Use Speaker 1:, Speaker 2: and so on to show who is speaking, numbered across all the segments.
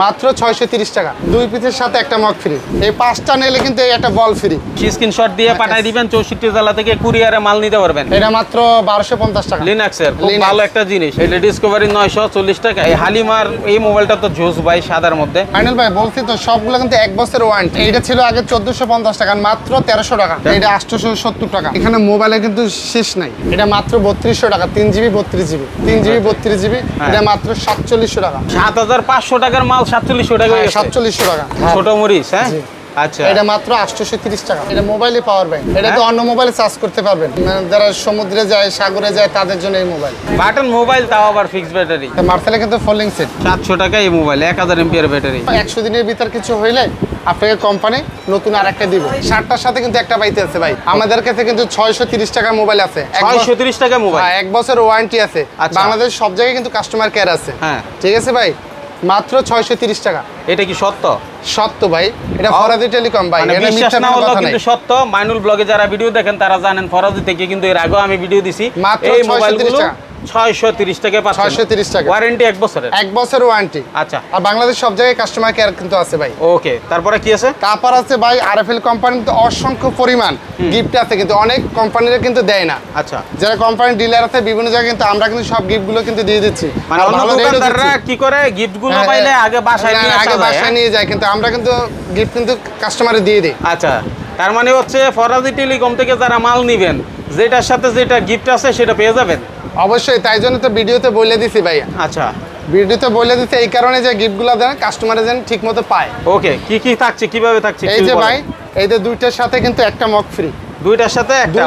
Speaker 1: মাত্র 630 টাকা। 2 পিসের সাথে একটা মগ ফ্রি। এই 5টা নিলে কিন্তু এই একটা বল ফ্রি।
Speaker 2: স্ক্রিনশট দিয়ে পাঠিয়ে দিবেন, 64 জেলা থেকে কুরিয়ারে মাল নিতে পারবেন।
Speaker 1: এটা মাত্র 1250 টাকা।
Speaker 2: লিনাক্সের খুব ভালো একটা জিনিস। এটা ডিসকভারি 940 টাকা। এই হালিমার এই মোবাইলটা তো জোস ভাই, সাদার মধ্যে।
Speaker 1: ফাইনাল ভাই বলছি তো সবগুলো কিন্তু 1 বছরের ওয়ারেন্টি। এইটা ছিল আগে 1450 টাকা, মাত্র 1300 টাকা। এটা 870 টাকা। এখানে মোবাইলে কিন্তু শেষ নাই। এটা মাত্র 3200 টাকা, 3 জিবি 32 জিবি, 3 জিবি 32 জিবি। এটা মাত্র 4700 টাকা।
Speaker 2: 7500 টাকার মাল 4700 টাকা।
Speaker 1: 4700 টাকা
Speaker 2: ছোট মরিচ। হ্যাঁ আচ্ছা,
Speaker 1: এটা মাত্র 830 টাকা। এটা মোবাইলে পাওয়ার ব্যাংক। এটা তো অন্য মোবাইলে চার্জ করতে পারবেন, যারা সমুদ্রে যায় সাগরে যায় তাদের জন্য এই মোবাইল।
Speaker 2: বাটন মোবাইল, তাও আবার ফিক্সড ব্যাটারি।
Speaker 1: মার্সেলে কিন্তু ফোল্ডিং সেট
Speaker 2: 700 টাকা এই মোবাইল, 1000 এমপিআর ব্যাটারি।
Speaker 1: 100 দিনের ভিতর কিছু হইলে আপনাকে কোম্পানি নতুন আরেকটা দিব। 60টার সাথে কিন্তু একটা পাইতে আছে ভাই। আমাদের কাছে কিন্তু 630 টাকার মোবাইল আছে।
Speaker 2: 630 টাকা মোবাইল,
Speaker 1: 1 বছর ওয়ারেন্টি আছে। বাংলাদেশ সব জায়গায় কিন্তু কাস্টমার কেয়ার আছে।
Speaker 2: হ্যাঁ
Speaker 1: ঠিক আছে ভাই, মাত্র 630 টাকা।
Speaker 2: এটা কি সত্য?
Speaker 1: সত্য ভাই, এটা ফরাজি টেলিকম ভাই।
Speaker 2: এটা বিশ্বাস না হলো কিন্তু সত্য। মাইনুল ব্লগে যারা ভিডিও দেখেন তারা জানেন, ফরাজি থেকে কিন্তু এর আগেও আমি ভিডিও দিছি। এই মোবাইলগুলো 630 টাকা পাচ্ছেন।
Speaker 1: 630 টাকা
Speaker 2: ওয়ারেন্টি 1 বছরের।
Speaker 1: 1 বছর ওয়ারেন্টি।
Speaker 2: আচ্ছা,
Speaker 1: আর বাংলাদেশ সব জায়গায় কাস্টমার কেয়ার কিন্তু আছে ভাই।
Speaker 2: ওকে, তারপরে কি আছে?
Speaker 1: তারপর আছে ভাই আরএফএল কোম্পানিতে অসংখ্য পরিমাণ গিফট আছে, কিন্তু অনেক কোম্পানিরা কিন্তু দেয় না।
Speaker 2: আচ্ছা,
Speaker 1: যারা কোম্পানি ডিলার আছে বিভিন্ন জায়গায়, কিন্তু আমরা কিন্তু সব গিফটগুলো কিন্তু দিয়ে দিচ্ছি।
Speaker 2: মানে অন্য দোকানদাররা কি করে গিফটগুলো পাইলে আগে বাসায়
Speaker 1: নিয়ে যায়, কিন্তু আমরা কিন্তু গিফট কিন্তু কাস্টমারে দিয়ে দিই।
Speaker 2: আচ্ছা, তার মানে হচ্ছে ফরাজি টেলিকম থেকে যারা মাল নিবেন, যেটার সাথে যেটা গিফট আছে সেটা পেয়ে যাবেন
Speaker 1: অবশ্যই। তাই জন্য তো ভিডিওতে বলে দিছি ভাই।
Speaker 2: আচ্ছা,
Speaker 1: ভিডিওতে বলে দিতে এই কারণে যে গিফটগুলো দেন কাস্টমারে যেন ঠিক মতো পায়।
Speaker 2: ওকে, কি কি থাকছে, কিভাবে থাকছে?
Speaker 1: এই যে ভাই, এই যে দুইটার সাথে কিন্তু একটা মগ ফ্রি।
Speaker 2: দুইটার সাথে একটা,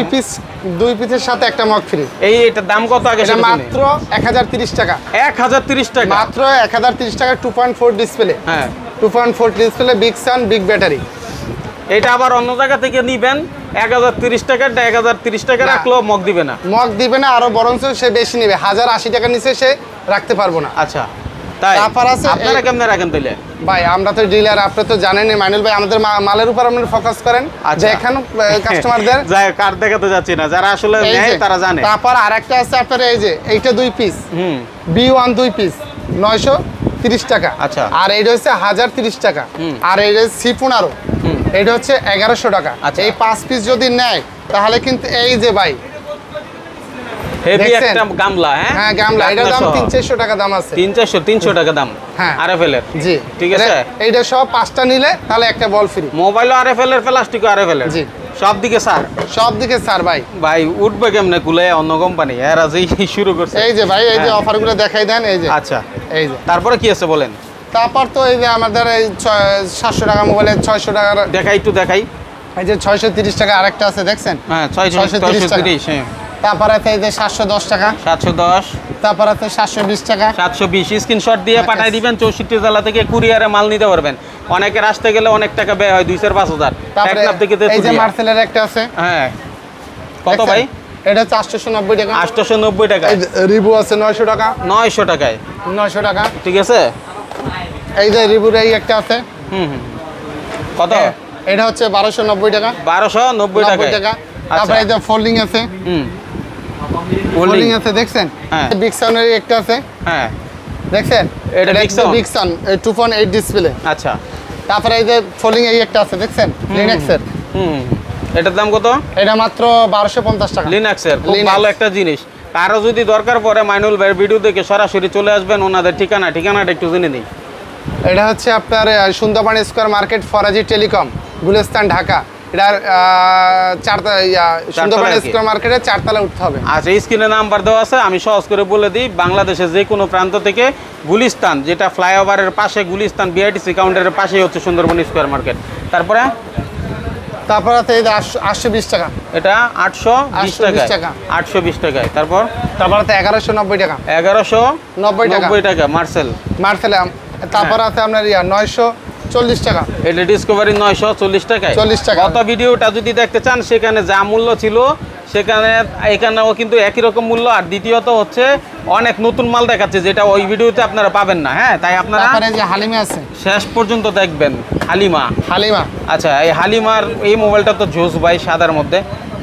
Speaker 1: 2 পিসের সাথে একটা মগ ফ্রি।
Speaker 2: এটার দাম কত আগে?
Speaker 1: এটা মাত্র 1030 টাকা।
Speaker 2: 1030 টাকা,
Speaker 1: মাত্র 1030 টাকা। 2.4 ডিসপ্লে।
Speaker 2: হ্যাঁ,
Speaker 1: 2.4 ডিসপ্লে, বিগ সান, বিগ ব্যাটারি।
Speaker 2: এটা আবার অন্য জায়গা থেকে নিবেন 1030 টাকাটা 1030 টাকা রাখলেও মগ দিবে না।
Speaker 1: মগ দিবে না, আরো বরঞ্চ সে বেশি নেবে। 1080 টাকা নিচে সে রাখতে পারবো না।
Speaker 2: আচ্ছা, তাই
Speaker 1: তারপর আছে
Speaker 2: আপনারা কেমনে রাখেন তাইলে?
Speaker 1: ভাই আমরা তো ডিলার, আপনি তো জানেনই মাইনুল ভাই, আমাদের মালের উপর আমরা ফোকাস করেন। যে এখানে কাস্টমারদের
Speaker 2: কার্ড দেখাতে যাচ্ছি না, যারা আসলে নেয় তারা জানে।
Speaker 1: তারপর আরেকটা আছে আপনার, এই যে এইটা 2 পিস, B1 2 পিস 930 টাকা।
Speaker 2: আচ্ছা,
Speaker 1: আর এইটা হচ্ছে 1030 টাকা। আর এইটা C15, এটা হচ্ছে 1100 টাকা। এই 5 পিস যদি নেয় তাহলে কিন্তু এই যে ভাই
Speaker 2: হেভি একটা গামলা।
Speaker 1: হ্যাঁ গামলা, এটার দাম 300 টাকা দাম আছে।
Speaker 2: 300 টাকা দাম।
Speaker 1: হ্যাঁ,
Speaker 2: আরএফএল এর।
Speaker 1: জি,
Speaker 2: ঠিক আছে।
Speaker 1: এইটা সব 5টা নিলে তাহলে একটা বল ফ্রি।
Speaker 2: মোবাইলও আরএফএল এর, প্লাস্টিকও আরএফএল এর।
Speaker 1: জি,
Speaker 2: সব দিকে স্যার,
Speaker 1: সব দিকে স্যার। ভাই
Speaker 2: ভাই উঠবে কেমনে কুলে অন্য কোম্পানি? এরা যেই শুরু করছে।
Speaker 1: এই যে ভাই, এই যে অফারগুলো দেখাই দেন। এই যে
Speaker 2: আচ্ছা,
Speaker 1: এই যে
Speaker 2: তারপরে কি আছে বলেন?
Speaker 1: তারপর তো এই যে আমাদের এই 700 টাকা মোবাইলে 600 টাকার
Speaker 2: দেখাই, একটু দেখাই।
Speaker 1: এই যে 630 টাকা আরেকটা আছে, দেখছেন?
Speaker 2: হ্যাঁ, 630 হ্যাঁ।
Speaker 1: তারপর আছে এই যে 710 টাকা।
Speaker 2: 710।
Speaker 1: তারপর আছে 720 টাকা।
Speaker 2: 720 স্ক্রিনশট দিয়ে পাঠিয়ে দিবেন, 64 জেলা থেকে কুরিয়ারে মাল নিতে পারবেন। অনেকের আসতে গেলে অনেক টাকা ব্যয় হয়, 2,000-5,000।
Speaker 1: তারপরে এই যে মার্সেলের একটা আছে।
Speaker 2: হ্যাঁ, কত ভাই?
Speaker 1: এটা হচ্ছে 890 টাকা।
Speaker 2: 890 টাকা।
Speaker 1: রিবু আছে 900 টাকা।
Speaker 2: 900 টাকায়।
Speaker 1: 900 টাকা,
Speaker 2: ঠিক আছে।
Speaker 1: এই যে রিবুর এই একটা আছে।
Speaker 2: কত?
Speaker 1: এটা হচ্ছে 1290 টাকা।
Speaker 2: 1290 টাকা।
Speaker 1: তারপরে এই যে ফোল্ডিং আছে। ফোল্ডিং আছে, দেখছেন?
Speaker 2: হ্যাঁ,
Speaker 1: বিগ সানের একটা আছে।
Speaker 2: হ্যাঁ,
Speaker 1: দেখছেন?
Speaker 2: এটা
Speaker 1: বিগ সান 2.8 ডিসপ্লে।
Speaker 2: আচ্ছা,
Speaker 1: তারপরে এই যে ফোল্ডিং এই একটা আছে, দেখছেন? লিনাক্সের।
Speaker 2: এটার দাম কত?
Speaker 1: এটা মাত্র 1250 টাকা।
Speaker 2: লিনাক্সের খুব ভালো একটা জিনিস। কারো যদি দরকার পড়ে মাইনুল ভাইয়ের ভিডিও দেখে সরাসরি চলে আসবেন। ওনাদের ঠিকানাটা একটু জেনে নিই।
Speaker 1: এটা হচ্ছে আপনার Sundarban square market, Faraji telecom, Gulistan, Dhaka. এটার সুন্দরবন স্কয়ার মার্কেটে 4 তলা উঠতে হবে।
Speaker 2: আচ্ছা, স্ক্রিনে নাম্বার দেওয়া আছে, আমি সহজ করে বলে দিই। বাংলাদেশের যে কোনো প্রান্ত থেকে গুলিস্তান, যেটা ফ্লাইওভারের পাশে, গুলিস্তান বিআইটিসি কাউন্টারের পাশেই হচ্ছে সুন্দরবন স্কয়ার মার্কেট। তারপরে
Speaker 1: আছে এই 820 টাকা।
Speaker 2: এটা 820 টাকা। 820 টাকায়। তারপর
Speaker 1: আছে 1190 টাকা।
Speaker 2: 1190 টাকা মার্সেল।
Speaker 1: তারপর আছে আপনার 940 টাকা।
Speaker 2: এটা ডিসকভারি 940 টাকায়।
Speaker 1: 40 টাকা।
Speaker 2: গত ভিডিওটা যদি দেখতে চান, সেখানে যা মূল্য ছিল এখানেও কিন্তু একই রকম মূল্য। আর দ্বিতীয়ত হচ্ছে অনেক নতুন মাল দেখাচ্ছে, যেটা ওই ভিডিওতে আপনারা পাবেন না। হ্যাঁ, তাই আপনারা
Speaker 1: হালিমা আছে,
Speaker 2: শেষ পর্যন্ত দেখবেন। হালিমা।
Speaker 1: হালিমা।
Speaker 2: আচ্ছা, এই হালিমার এই মোবাইলটা তো জোস ভাই, সাদার মধ্যে।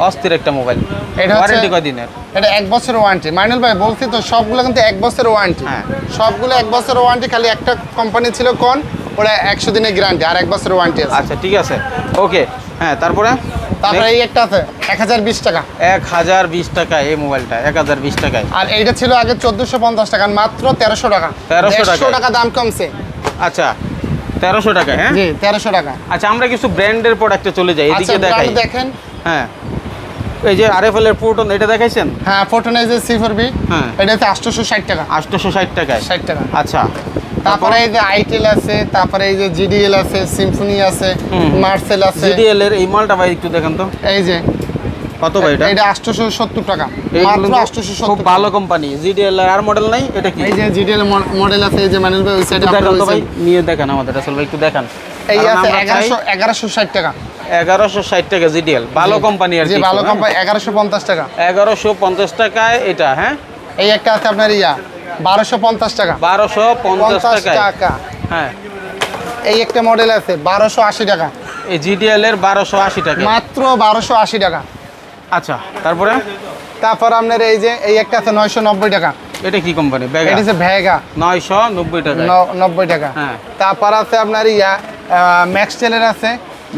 Speaker 2: অস্থির একটা মোবাইল।
Speaker 1: এটা হচ্ছে-
Speaker 2: ওয়ারেন্টি কয়দিনের?
Speaker 1: এটা 1 বছরের ওয়ারেন্টি। মাইনুল ভাই বলছি তো সবগুলো কিন্তু 1 বছরের ওয়ারেন্টি।
Speaker 2: হ্যাঁ।
Speaker 1: সবগুলো 1 বছরের ওয়ারেন্টি, খালি একটা কোম্পানি ছিল কোন, ওরা 100 দিনের গ্যারান্টি আর 1 বছরের ওয়ারেন্টি আছে।
Speaker 2: আচ্ছা ঠিক আছে, ওকে। হ্যাঁ, তারপরে
Speaker 1: তারপরে এই একটা আছে 1020 টাকা।
Speaker 2: 1020 টাকায় এই মোবাইলটা, 1020 টাকায়।
Speaker 1: আর এইটা ছিল আগে 1450 টাকা, মাত্র 1300 টাকা।
Speaker 2: 1300 টাকা।
Speaker 1: 100 টাকা দাম কমছে।
Speaker 2: আচ্ছা 1300 টাকায়। হ্যাঁ
Speaker 1: জি 1300 টাকা।
Speaker 2: আচ্ছা, আমরা কিছু ব্র্যান্ডের প্রোডাক্টে চলে যাই,
Speaker 1: আচ্ছা
Speaker 2: এদিকে দেখাই।
Speaker 1: brand দেখেন।
Speaker 2: হ্যাঁ, এই যে আরএফএল এর প্রোটন, এটা দেখাইছেন?
Speaker 1: হ্যাঁ ফোটনাইজার C4B,
Speaker 2: হ্যাঁ।
Speaker 1: এটা হচ্ছে 860 টাকা।
Speaker 2: 860 টাকায়।
Speaker 1: 60 টাকা।
Speaker 2: আচ্ছা,
Speaker 1: তারপরে এই যে আইটেল আছে, তারপরে এই যে জিডিএল আছে, সিম্ফনি আছে, মার্সেল আছে।
Speaker 2: জিডিএল এর এই মালটা ভাই একটু দেখেন তো,
Speaker 1: এই যে
Speaker 2: কত ভাই এটা?
Speaker 1: এটা 870 টাকা,
Speaker 2: এইগুলো
Speaker 1: মাত্র
Speaker 2: তো
Speaker 1: 870
Speaker 2: খুব ভালো কোম্পানি। জিডিএল এর আর মডেল নাই, এটা কি?
Speaker 1: এই যে জিডিএল মডেল আছে, এই যে মাইনুল ভাই ওই সাইডে
Speaker 2: একটু দেখান তো ভাই,
Speaker 1: আপনারা
Speaker 2: নিয়ে দেখান আমাদের, আসলে ভাই একটু দেখান।
Speaker 1: এই
Speaker 2: কারণ
Speaker 1: আছে
Speaker 2: আমরা চাই
Speaker 1: 1160 টাকা।
Speaker 2: 1160 টাকা জিডিএল, ভালো কোম্পানি আর
Speaker 1: জি
Speaker 2: কি।
Speaker 1: ভালো কোম্পানি 1150 টাকা।
Speaker 2: 1150 টাকায় এটা। হ্যাঁ,
Speaker 1: এই একটা আছে আপনার 1250 টাকা।
Speaker 2: 1250
Speaker 1: 50
Speaker 2: টাকায়।
Speaker 1: টাকা।
Speaker 2: হ্যাঁ,
Speaker 1: এই একটা মডেল আছে 1280 টাকা,
Speaker 2: এই জিডিএল এর 1280 টাকা।
Speaker 1: মাত্র 1280 টাকা।
Speaker 2: আচ্ছা, তারপরে
Speaker 1: তারপর আপনার এই যে এই একটা আছে 990 টাকা।
Speaker 2: এটা কি কোম্পানি?
Speaker 1: এটা
Speaker 2: ব্যাগা
Speaker 1: হচ্ছে ভেগা,
Speaker 2: 990 টাকা।
Speaker 1: 90 টাকা।
Speaker 2: হ্যাঁ।
Speaker 1: তারপর আছে আপনার ম্যাক্সটেলের আছে।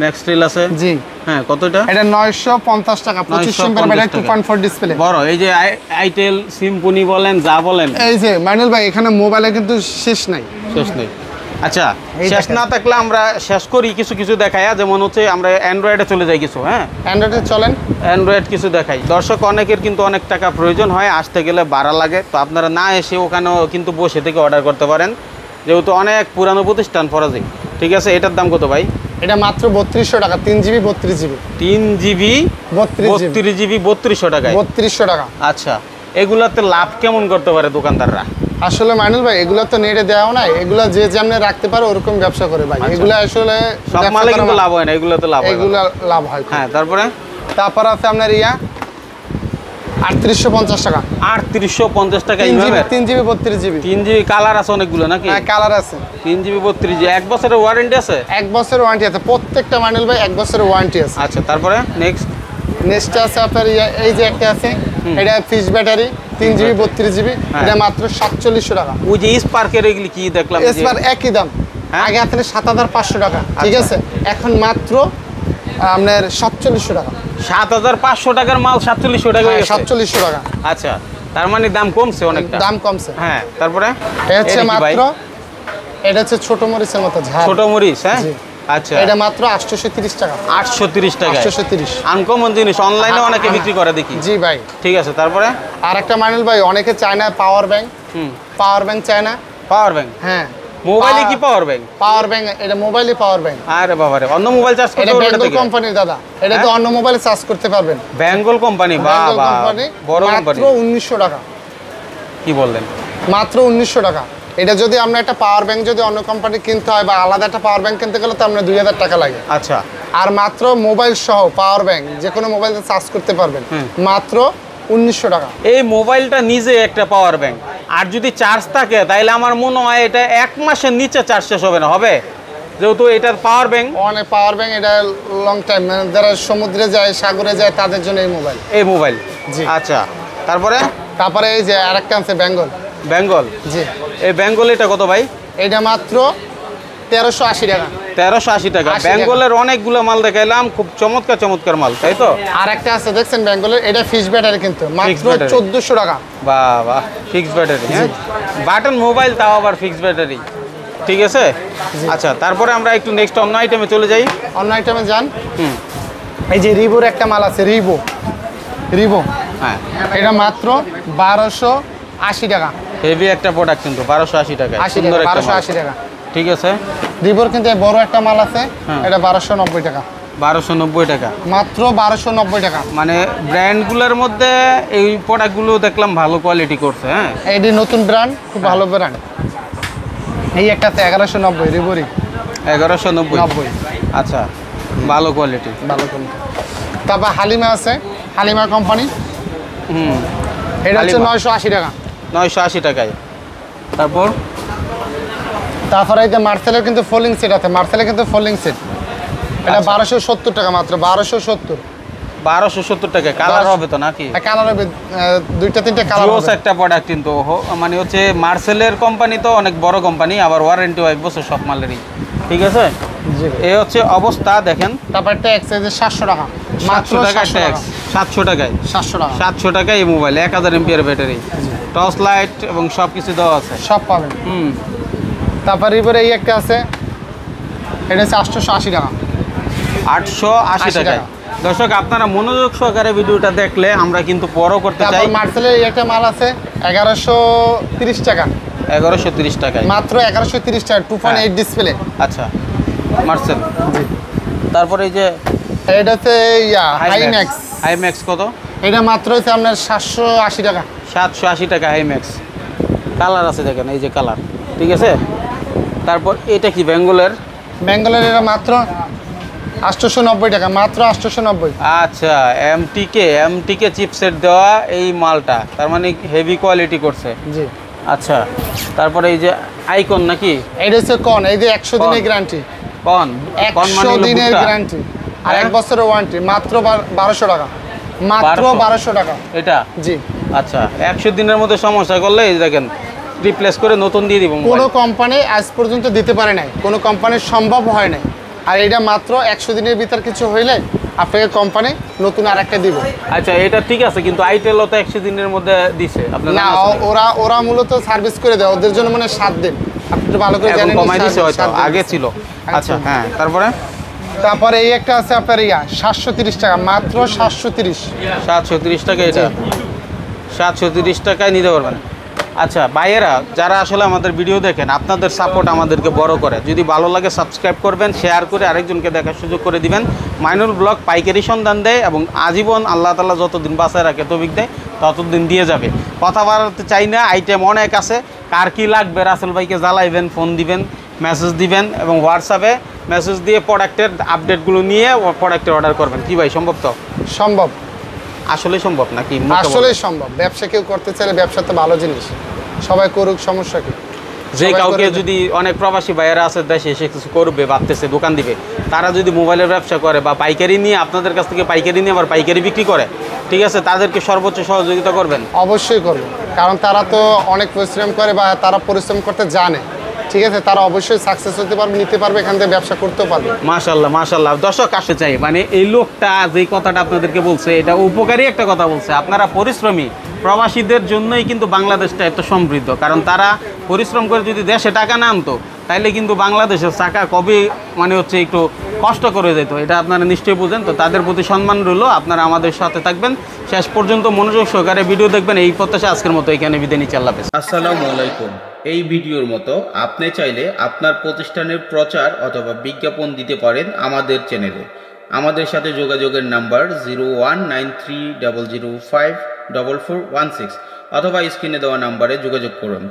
Speaker 2: ম্যাক্স ট্রেল আছে।
Speaker 1: জি
Speaker 2: হ্যাঁ, কত এটা?
Speaker 1: এটা 950 টাকা, 25 সিম্পার
Speaker 2: 950
Speaker 1: ব্যাটারি,
Speaker 2: টাকা।
Speaker 1: 2.4 ডিসপ্লে।
Speaker 2: বড় এই যে আইটেল, সিম্ফনি বলেন, যা বলেন,
Speaker 1: এই যে মাইনুল ভাই এখানে মোবাইলে কিন্তু শেষ নাই।
Speaker 2: শেষ নেই। আচ্ছা,
Speaker 1: এই
Speaker 2: শেষ
Speaker 1: দেখেন।
Speaker 2: না থাকলে আমরা শেষ করি কিছু কিছু দেখাই, যেমন হচ্ছে আমরা অ্যান্ড্রয়েডে চলে যাই কিছু। হ্যাঁ,
Speaker 1: অ্যান্ড্রয়েডে চলেন।
Speaker 2: অ্যান্ড্রয়েড কিছু দেখাই। দর্শক অনেকের কিন্তু অনেক টাকা প্রয়োজন হয়, আসতে গেলে ভাড়া লাগে, তো আপনারা না এসে ওখানেও কিন্তু বসে থেকে অর্ডার করতে পারেন, যেহেতু অনেক পুরানো প্রতিষ্ঠান ফরাজি। ঠিক আছে, এটার দাম কত ভাই?
Speaker 1: এটা মাত্র 3200 টাকা, 3GB 32GB।
Speaker 2: 3GB 32GB 3200 টাকায়।
Speaker 1: 3200 টাকা।
Speaker 2: আচ্ছা, এগুলাতে লাভ কেমন করতে পারে দোকানদাররা?
Speaker 1: আসলে মাইনুল ভাই এগুলো তো নেটে দেওয়া নাই, এগুলো যে যেমন রাখতে পারে ওরকম ব্যবসা করে ভাই।
Speaker 2: আচ্ছা।
Speaker 1: এগুলো আসলে
Speaker 2: সব
Speaker 1: ব্যবসা
Speaker 2: মালে
Speaker 1: করা
Speaker 2: কিন্তু লাভ হয় না, এগুলো তো লাভ হয়।
Speaker 1: এগুলো লাভ হয়।
Speaker 2: হ্যাঁ, তারপরে
Speaker 1: তারপর আছে আপনার 3850 টাকা,
Speaker 2: 3850 টাকা
Speaker 1: 3GB 32GB।
Speaker 2: 3GB কালার আছে অনেকগুলো নাকি?
Speaker 1: হ্যাঁ কালার আছে।
Speaker 2: 3GB 32GB, 1 বছরের ওয়ারেন্টি আছে?
Speaker 1: 1 বছরের ওয়ারেন্টি আছে প্রত্যেকটা মাইনুল ভাই, 1 বছরের ওয়ারেন্টি আছে।
Speaker 2: আচ্ছা, তারপরে নেক্সট
Speaker 1: নেক্সট আছে আপনার এই যে একটা আছে, এটা ফিক্স ব্যাটারি 3GB 32GB,
Speaker 2: হ্যাঁ।
Speaker 1: এটা মাত্র 4700 টাকা।
Speaker 2: ওই যে স্পার্কের এগুলি কি দেখলাম, যে
Speaker 1: এসবার একই দাম।
Speaker 2: হ্যাঁ?
Speaker 1: আগে আসলে 7500 টাকা, ঠিক
Speaker 2: আচ্ছা।
Speaker 1: আছে, এখন মাত্র আপনার 4700 টাকা।
Speaker 2: 7500 টাকার মাল 4700 টাকা হয়ে গেছে।
Speaker 1: 4700 টাকা
Speaker 2: আচ্ছা, তার মানে দাম কমছে অনেকটা।
Speaker 1: দাম কমছে।
Speaker 2: হ্যাঁ, তারপরে
Speaker 1: এটা হচ্ছে
Speaker 2: এটা কি ভাই?
Speaker 1: মাত্র, এটা হচ্ছে ছোট মরিচের মতো ঝাল।
Speaker 2: ছোট মরিচ। হ্যাঁ,
Speaker 1: জি।
Speaker 2: আচ্ছা,
Speaker 1: এটা মাত্র 830 টাকা।
Speaker 2: 830 টাকা।
Speaker 1: 830।
Speaker 2: আনকমন জিনিস, অনলাইনে অনেকে বিক্রি করে দেখি।
Speaker 1: জি ভাই।
Speaker 2: ঠিক আছে, তারপরে
Speaker 1: আর একটা মাইনুল ভাই অনেকে চায় না পাওয়ার ব্যাংক,
Speaker 2: হুম,
Speaker 1: পাওয়ার ব্যাংক চায় না।
Speaker 2: Power bank.
Speaker 1: হ্যাঁ
Speaker 2: মোবাইলে কি পাওয়ার ব্যাংক?
Speaker 1: পাওয়ার ব্যাংক, এটা মোবাইলে পাওয়ার ব্যাংক।
Speaker 2: আরে বাবারে, অন্য মোবাইল চার্জ করতে
Speaker 1: এটা
Speaker 2: পারবে এটা
Speaker 1: বেঙ্গল
Speaker 2: থেকে?
Speaker 1: কোম্পানির দাদা, এটা তো
Speaker 2: হ্যাঁ?
Speaker 1: অন্য মোবাইলে চার্জ করতে পারবেন।
Speaker 2: বেঙ্গল কোম্পানি, বাহ
Speaker 1: বেঙ্গল
Speaker 2: বাহ,
Speaker 1: কোম্পানি,
Speaker 2: বড়
Speaker 1: মাত্র
Speaker 2: কোম্পানি।
Speaker 1: 1900 টাকা।
Speaker 2: কি বললেন?
Speaker 1: মাত্র 1900 টাকা। এটা যদি আমরা একটা পাওয়ার ব্যাংক যদি অন্য কোম্পানি কিনতে হয় বা আলাদা একটা পাওয়ার ব্যাংক কিনতে গেলে তো আপনার 2000 টাকা লাগে।
Speaker 2: আচ্ছা,
Speaker 1: আর মাত্র মোবাইল সহ পাওয়ার ব্যাংক যে কোনো মোবাইলে চার্জ করতে পারবেন, মাত্র 1900 টাকা।
Speaker 2: এই মোবাইলটা নিজে একটা পাওয়ার ব্যাংক, আর যদি চার্জ থাকে তাহলে আমার মনে হয় এটা 1 মাসের নিচে চার্জ শেষ হবে না, হবে? যেহেতু এটার পাওয়ার ব্যাংক।
Speaker 1: অনেক পাওয়ার ব্যাংক, এটা লং টাইম, মানে যারা সমুদ্রে যায় সাগরে যায় তাদের জন্য এই মোবাইল।
Speaker 2: এই মোবাইল।
Speaker 1: জি।
Speaker 2: আচ্ছা, তারপরে
Speaker 1: এই যে আরেকটা আছে বেঙ্গল।
Speaker 2: বেঙ্গল।
Speaker 1: জি।
Speaker 2: এই বেঙ্গল এটা কত ভাই?
Speaker 1: এটা মাত্র 1380 টাকা।
Speaker 2: 1380 টাকা।
Speaker 1: 80 টাকা।
Speaker 2: বেঙ্গলের অনেকগুলো মাল দেখাইলাম, খুব চমৎকার চমৎকার মাল, তাই তো?
Speaker 1: আর একটা আছে দেখছেন বেঙ্গলের, এটা ফিক্স ব্যাটারি কিন্তু মাত্র
Speaker 2: battery।
Speaker 1: 1400 টাকা।
Speaker 2: বাহ বাহ, ফিক্সড ব্যাটারি। হ্যাঁ, বাটন মোবাইল, তাও আবার ফিক্সড ব্যাটারি। ঠিক আছে। আচ্ছা, তারপরে আমরা একটু নেক্সট অন্য আইটেমে চলে যাই।
Speaker 1: অন্য আইটেমে যান।
Speaker 2: হুম,
Speaker 1: এই যে রিবোর একটা মাল আছে, রিবো।
Speaker 2: হ্যাঁ,
Speaker 1: এটা মাত্র 1280 টাকা।
Speaker 2: হেভি একটা প্রোডাক্ট কিন্তু, 1280 টাকা।
Speaker 1: 80
Speaker 2: সুন্দর
Speaker 1: টাকা,
Speaker 2: একটা মাল।
Speaker 1: 1280 টাকা।
Speaker 2: ঠিক আছে।
Speaker 1: রিবোর কিন্তু এই বড় একটা মাল আছে,
Speaker 2: হ্যাঁ।
Speaker 1: এটা 1290 টাকা।
Speaker 2: 1290 টাকা।
Speaker 1: মাত্র 1290 টাকা।
Speaker 2: মানে ব্র্যান্ডগুলোর মধ্যে এই প্রোডাক্টগুলো দেখলাম ভালো কোয়ালিটি করছে। হ্যাঁ,
Speaker 1: এইটি নতুন ব্র্যান্ড, খুব ভালো ব্র্যান্ড। এই একটা আছে 1190, রিবোরি
Speaker 2: 1190। আচ্ছা, ভালো কোয়ালিটি।
Speaker 1: ভালো কোম্পানি। তারপর হালিমা আছে, হালিমা কোম্পানি,
Speaker 2: হুম,
Speaker 1: এটা হচ্ছে
Speaker 2: হালিমা।
Speaker 1: 980 টাকা।
Speaker 2: 980 টাকায়। তারপর
Speaker 1: তারপরে এই যে মার্সেলের কিন্তু ফোল্ডিং সেট আছে, মার্সেলের কিন্তু ফোল্ডিং সেট, এটা 1270 টাকা, মাত্র 1270।
Speaker 2: 1270 টাকা। কালার হবে তো নাকি?
Speaker 1: কালার হবে, দুইটা তিনটা কালার
Speaker 2: জিওস
Speaker 1: হবে।
Speaker 2: একটা প্রোডাক্ট কিন্তু মানে হচ্ছে মার্সেলের কোম্পানি তো অনেক বড় কোম্পানি, আবার ওয়ারেন্টিও 1 বছর সব মালেরই। ঠিক আছে,
Speaker 1: জি ভাই।
Speaker 2: এই হচ্ছে অবস্থা দেখেন।
Speaker 1: তারপর ট্যাক্স এই যে 700 টাকা, মাত্র
Speaker 2: 700 টাকা
Speaker 1: 700 টাকা,
Speaker 2: ট্যাক্স, 700 টাকায়
Speaker 1: 700 টাকা
Speaker 2: 700 টাকায় এই mobile, 1000 MPR battery, torch light এবং সব কিছু দেওয়া আছে।
Speaker 1: সব পাবেন। তারপর এবারে এই একটা আছে, এটা হচ্ছে 880 টাকা,
Speaker 2: 880 টাকায়।
Speaker 1: টাকা।
Speaker 2: দর্শক আপনারা মনোযোগ সহকারে ভিডিওটা দেখলে আমরা কিন্তু বড় করতে চাই।
Speaker 1: তারপর মার্সেলের এই একটা মাল আছে 1130 টাকা,
Speaker 2: 1130 টাকায়
Speaker 1: মাত্র 1130 টাকা, 2.8 ডিসপ্লে।
Speaker 2: আচ্ছা, মার্সেল। তারপরে এই যে
Speaker 1: এটা হচ্ছে হাইম্যাক্স,
Speaker 2: হাইম্যাক্স কত?
Speaker 1: এটা মাত্র হচ্ছে আপনার 780 টাকা,
Speaker 2: 780 টাকা হাইম্যাক্স। কালার আছে দেখেন, এই যে কালার, ঠিক আছে। তারপর এটা কি বেঙ্গলের?
Speaker 1: বেঙ্গলের এটা মাত্র 890 টাকা, মাত্র 890।
Speaker 2: আচ্ছা, এমটিকে চিপসেট দেওয়া এই মালটা, তার মানে হেভি কোয়ালিটি করছে।
Speaker 1: জি।
Speaker 2: আচ্ছা, তারপরে এই যে আইকন নাকি?
Speaker 1: এটা হচ্ছে কন, এই যে 100 দিনের গ্যারান্টি,
Speaker 2: কন
Speaker 1: 100 দিনের গ্যারান্টি আর 1 বছরের ওয়ারেন্টি, মাত্র 1200 টাকা, মাত্র 1200 টাকা।
Speaker 2: এটা?
Speaker 1: জি।
Speaker 2: আচ্ছা, 100 দিনের মধ্যে সমস্যা করলে এই দেখেন রিপ্লেস করে নতুন দিয়ে দিব।
Speaker 1: কোনো কোম্পানি আজ পর্যন্ত দিতে পারে নাই, কোনো কোম্পানির সম্ভব হয় নাই, আর এটা মাত্র 100 দিনের ভিতর কিছু হইলে আপনাকে কোম্পানি নতুন আর একটা দিবে।
Speaker 2: আচ্ছা, এটা ঠিক আছে, কিন্তু আইটেলও তো 100 দিনের মধ্যে দিছে আপনার
Speaker 1: না, ওরা মূলত সার্ভিস করে দেয়, ওদের জন্য মানে 7 দিন। আপনি তো ভালো করে জানেন,
Speaker 2: কমাই দিছে হয়তো, আগে ছিল। আচ্ছা, হ্যাঁ, তারপরে
Speaker 1: এই একটা আছে আপনার 730 টাকা, মাত্র 730।
Speaker 2: 730 টাকা এটা, 730 টাকায় নিতে পারবেন। আচ্ছা ভাইয়েরা, যারা আসলে আমাদের ভিডিও দেখেন, আপনাদের সাপোর্ট আমাদেরকে বড় করে। যদি ভালো লাগে সাবস্ক্রাইব করবেন, শেয়ার করে আরেকজনকে দেখার সুযোগ করে দিবেন। মাইনুল ব্লগ পাইকারি সন্ধান দেয় এবং আজীবন আল্লাহ তাআলা যতদিন বাঁচায় রাখে তৌফিক দেয় ততদিন দিয়ে যাবে। কথা বাড়াতে চাই না, আইটেম অনেক আছে। কার কি লাগবে রাসেল ভাইকে জ্বালাইবেন, ফোন দিবেন, মেসেজ দিবেন এবং হোয়াটসঅ্যাপে মেসেজ দিয়ে প্রোডাক্টের আপডেটগুলো নিয়ে প্রোডাক্টের অর্ডার করবেন। কি ভাই, সম্ভব তো?
Speaker 1: সম্ভব,
Speaker 2: আসলে সম্ভব নাকি?
Speaker 1: আসলেই সম্ভব। ব্যবসা কেউ করতে চাইলে, ব্যবসা তো ভালো জিনিস, সবাই করুক, সমস্যা কি?
Speaker 2: যে কাউকে যদি, অনেক প্রবাসী ভাইয়েরা আছে দেশে, এসে কিছু করবে ভাবতেছে, দোকান দিবে, তারা যদি মোবাইলের ব্যবসা করে বা পাইকারি নিয়ে আপনাদের কাছ থেকে পাইকারি নিয়ে আবার পাইকারি বিক্রি করে, ঠিক আছে, তাদেরকে সর্বোচ্চ সহযোগিতা করবেন।
Speaker 1: অবশ্যই করবো, কারণ তারা তো অনেক পরিশ্রম করে বা তারা পরিশ্রম করতে জানে, ঠিক আছে, তারা অবশ্যই সাকসেস হতে পারবে, নিতে পারবে, এখান থেকে ব্যবসা করতেও পারবে।
Speaker 2: মাশাআল্লাহ, মাশাআল্লাহ। দর্শক আসতে চাই, মানে এই লোকটা যে কথাটা আপনাদেরকে বলছে, এটা উপকারী একটা কথা বলছে। আপনারা পরিশ্রমী প্রবাসীদের জন্যই কিন্তু বাংলাদেশটা এত সমৃদ্ধ, কারণ তারা পরিশ্রম করে যদি দেশে টাকা না আনতো, তাইলে কিন্তু বাংলাদেশের চাকা কবে মানে হচ্ছে একটু কষ্ট করে যেত। এটা আপনারা নিশ্চয়ই বুঝেন। তো তাদের প্রতি সম্মান রইল, আপনারা আমাদের সাথে থাকবেন, শেষ পর্যন্ত মনোযোগ সহকারে ভিডিও দেখবেন, এই প্রত্যাশা আজকের মতো এখানে বিদায় নিচ্ছি। আল্লাহ হাফেজ।
Speaker 3: আসসালামু আলাইকুম। এই ভিডিওর মতো আপনি চাইলে আপনার প্রতিষ্ঠানের প্রচার অথবা বিজ্ঞাপন দিতে পারেন আমাদের চ্যানেলে। আমাদের সাথে যোগাযোগের নাম্বার 019300544416 অথবা স্ক্রিনে দেওয়া নাম্বারে যোগাযোগ করুন।